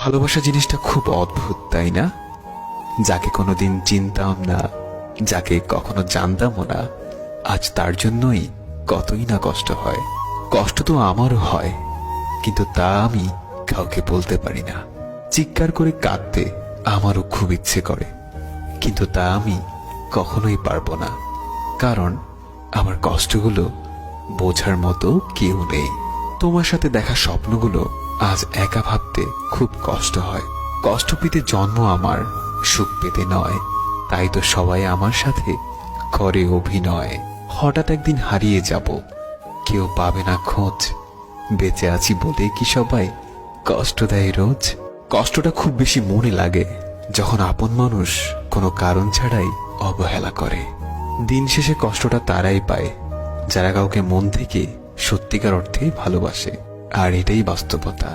ভালোবাসা জিনিসটা খুব অদ্ভুত, তাই না? যাকে কোনোদিন চিনতাম না, যাকে কখনো জানতামও না, আজ তার জন্যই কতই না কষ্ট হয়। কষ্ট তো আমারও হয়, কিন্তু তা আমি কাউকে বলতে পারি না। চিৎকার করে কাঁদতে আমারও খুব ইচ্ছে করে, কিন্তু তা আমি কখনোই পারবো না, কারণ আমার কষ্টগুলো বোঝার মতো কেউ নেই। তোমার সাথে দেখা স্বপ্নগুলো আজ একা ভাবতে খুব কষ্ট হয়। কষ্ট পেতে জন্ম আমার, সুখ পেতে নয়, তাই তো সবাই আমার সাথে করে অভিনয়। হঠাৎ একদিন হারিয়ে যাব, কেউ পাবে না খোঁজ, বেঁচে আছি বলে কি সবাই কষ্ট দেয় রোজ। কষ্টটা খুব বেশি মনে লাগে যখন আপন মানুষ কোনো কারণ ছাড়াই অবহেলা করে। দিন শেষে কষ্টটা তারাই পায় যারা কাউকে মন থেকে সত্যিকার অর্থে ভালোবাসে, আর এটাই বাস্তবতা।